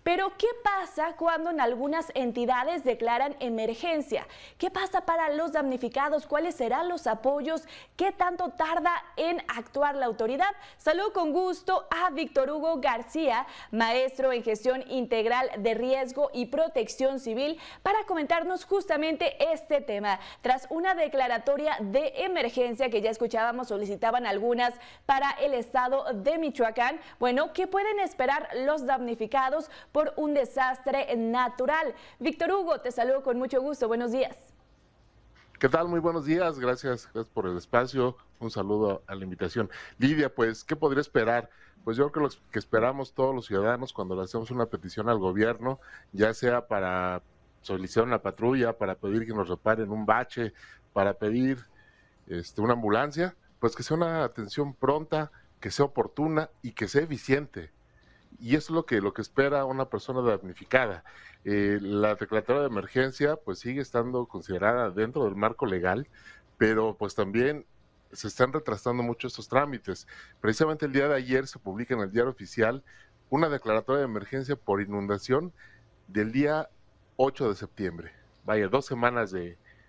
Pero, ¿qué pasa cuando en algunas entidades declaran emergencia? ¿Qué pasa para los damnificados? ¿Cuáles serán los apoyos? ¿Qué tanto tarda en actuar la autoridad? Saludo con gusto a Víctor Hugo García, maestro en gestión integral de riesgo y protección civil, para comentarnos justamente este tema. Tras una declaratoria de emergencia que ya escuchábamos, solicitaban algunas para el estado de Michoacán. Bueno, ¿qué pueden esperar los damnificados por un desastre natural? Víctor Hugo, te saludo con mucho gusto. Buenos días. ¿Qué tal? Muy buenos días, gracias por el espacio, un saludo a la invitación. Lidia, pues, ¿qué podría esperar? Pues yo creo que lo que esperamos todos los ciudadanos cuando le hacemos una petición al gobierno, ya sea para solicitar una patrulla, para pedir que nos reparen un bache, para pedir una ambulancia, pues que sea una atención pronta, que sea oportuna y que sea eficiente. Y eso es lo que espera una persona damnificada. La declaratoria de emergencia pues sigue estando considerada dentro del marco legal, pero pues también se están retrasando mucho estos trámites. Precisamente el día de ayer se publica en el Diario Oficial una declaratoria de emergencia por inundación del día 8 de septiembre. Vaya, 2 semanas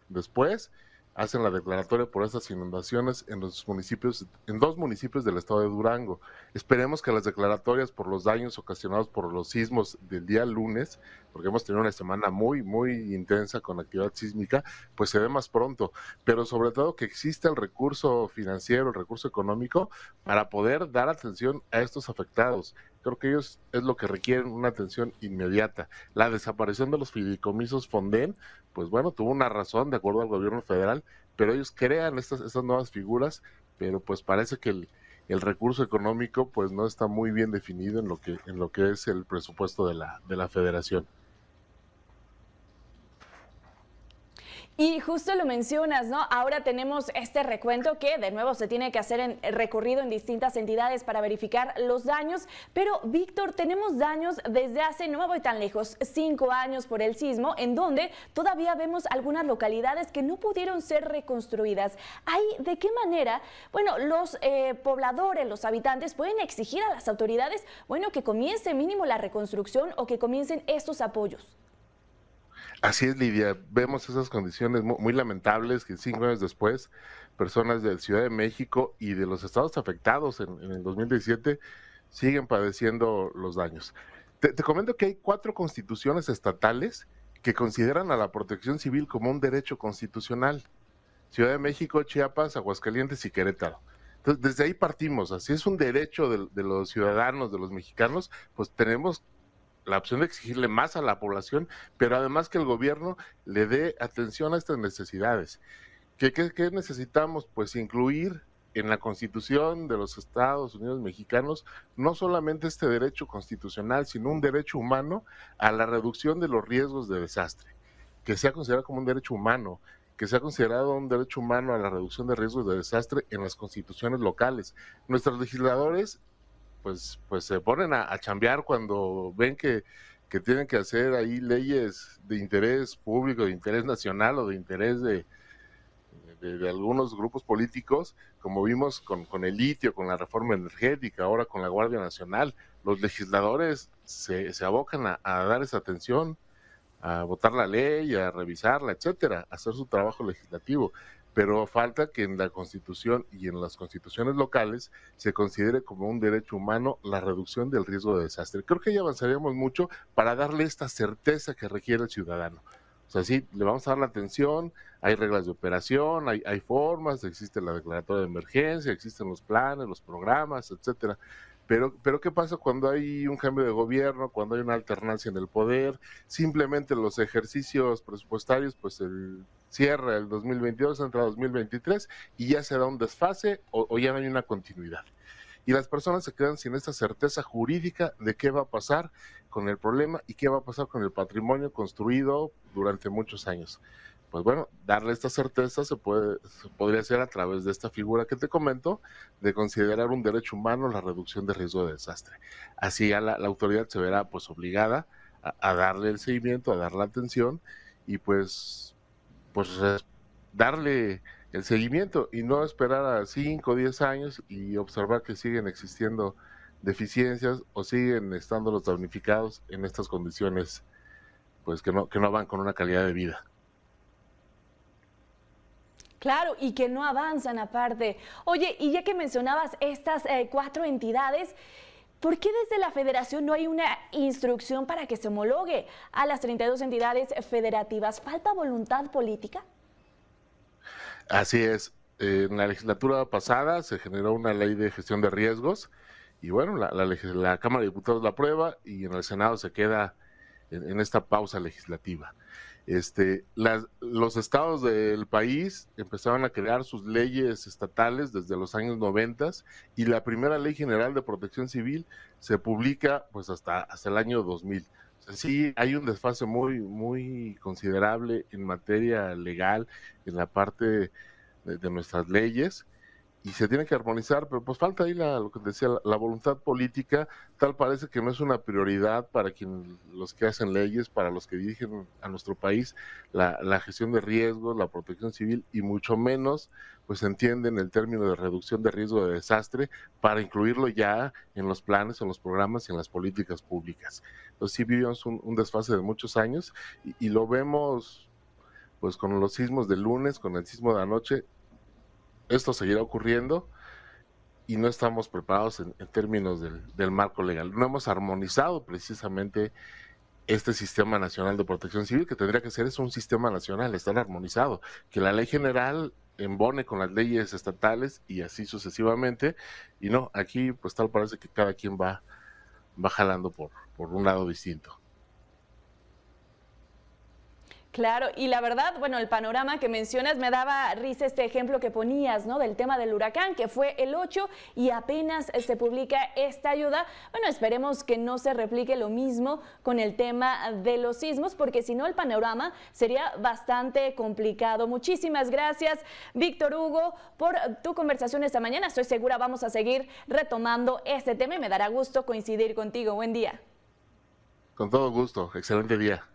después, hacen la declaratoria por estas inundaciones en los municipios, en 2 municipios del estado de Durango. Esperemos que las declaratorias por los daños ocasionados por los sismos del día lunes, porque hemos tenido una semana muy intensa con actividad sísmica, pues se dé más pronto, pero sobre todo que exista el recurso financiero, el recurso económico para poder dar atención a estos afectados. Creo que ellos es lo que requieren, una atención inmediata. La desaparición de los fideicomisos Fonden, pues bueno, tuvo una razón de acuerdo al gobierno federal, pero ellos crean estas nuevas figuras, pero pues parece que el recurso económico pues no está muy bien definido en lo que es el presupuesto de la federación. Y justo lo mencionas, ¿no? Ahora tenemos este recuento que de nuevo se tiene que hacer en recorrido en distintas entidades para verificar los daños. Pero, Víctor, tenemos daños desde hace, no me voy tan lejos, 5 años por el sismo, en donde todavía vemos algunas localidades que no pudieron ser reconstruidas. ¿Ahí de qué manera, bueno, los pobladores, los habitantes pueden exigir a las autoridades, bueno, que comience mínimo la reconstrucción o que comiencen estos apoyos? Así es, Lidia, vemos esas condiciones muy lamentables que 5 años después, personas de Ciudad de México y de los estados afectados en el 2017 siguen padeciendo los daños. Te comento que hay 4 constituciones estatales que consideran a la protección civil como un derecho constitucional: Ciudad de México, Chiapas, Aguascalientes y Querétaro. Entonces, desde ahí partimos. Así es un derecho de los ciudadanos, de los mexicanos, pues tenemos la opción de exigirle más a la población, pero además que el gobierno le dé atención a estas necesidades. ¿Qué necesitamos? Pues incluir en la Constitución de los Estados Unidos mexicanos no solamente este derecho constitucional, sino un derecho humano a la reducción de los riesgos de desastre, que sea considerado como un derecho humano, que sea considerado un derecho humano a la reducción de riesgos de desastre en las constituciones locales. Nuestros legisladores pues se ponen a chambear cuando ven que tienen que hacer ahí leyes de interés público, de interés nacional o de interés de algunos grupos políticos, como vimos con el litio, con la reforma energética, ahora con la Guardia Nacional. Los legisladores se abocan a dar esa atención, a votar la ley, a revisarla, etcétera, a hacer su trabajo legislativo. Pero falta que en la Constitución y en las constituciones locales se considere como un derecho humano la reducción del riesgo de desastre. Creo que ya avanzaríamos mucho para darle esta certeza que requiere el ciudadano. O sea, sí, le vamos a dar la atención, hay reglas de operación, hay formas, existe la declaratoria de emergencia, existen los planes, los programas, etcétera. Pero ¿qué pasa cuando hay un cambio de gobierno, cuando hay una alternancia en el poder? Simplemente los ejercicios presupuestarios, pues cierra el 2022, entra 2023 y ya se da un desfase o ya no hay una continuidad. Y las personas se quedan sin esta certeza jurídica de qué va a pasar con el problema y qué va a pasar con el patrimonio construido durante muchos años. Pues bueno, darle esta certeza se podría hacer a través de esta figura que te comento, de considerar un derecho humano la reducción de riesgo de desastre. Así ya la autoridad se verá pues obligada a darle el seguimiento, a dar la atención y pues darle el seguimiento y no esperar a 5 o 10 años y observar que siguen existiendo deficiencias o siguen estando los damnificados en estas condiciones, pues que no van con una calidad de vida. Claro, y que no avanzan aparte. Oye, y ya que mencionabas estas 4 entidades, ¿por qué desde la federación no hay una instrucción para que se homologue a las 32 entidades federativas? ¿Falta voluntad política? Así es. En la legislatura pasada se generó una ley de gestión de riesgos y bueno, la Cámara de Diputados la aprueba y en el Senado se queda en esta pausa legislativa. Los estados del país empezaron a crear sus leyes estatales desde los años 90 y la primera ley general de protección civil se publica pues hasta el año 2000. O sea, sí hay un desfase muy considerable en materia legal, en la parte de nuestras leyes, y se tiene que armonizar, pero pues falta ahí lo que decía, la voluntad política. Tal parece que no es una prioridad para los que hacen leyes, para los que dirigen a nuestro país, la gestión de riesgos, la protección civil, y mucho menos pues entienden el término de reducción de riesgo de desastre para incluirlo ya en los planes, en los programas y en las políticas públicas. Entonces sí vivimos un desfase de muchos años y lo vemos pues con los sismos del lunes, con el sismo de anoche. Esto seguirá ocurriendo y no estamos preparados en términos del marco legal. No hemos armonizado precisamente este Sistema Nacional de Protección Civil, que tendría que ser un sistema nacional, estar armonizado, que la ley general embone con las leyes estatales y así sucesivamente, y no, aquí pues tal parece que cada quien va jalando por un lado distinto. Claro, y la verdad, bueno, el panorama que mencionas me daba risa este ejemplo que ponías, ¿no? Del tema del huracán, que fue el 8 y apenas se publica esta ayuda. Bueno, esperemos que no se replique lo mismo con el tema de los sismos, porque si no el panorama sería bastante complicado. Muchísimas gracias, Víctor Hugo, por tu conversación esta mañana. Estoy segura vamos a seguir retomando este tema y me dará gusto coincidir contigo. Buen día. Con todo gusto, excelente día.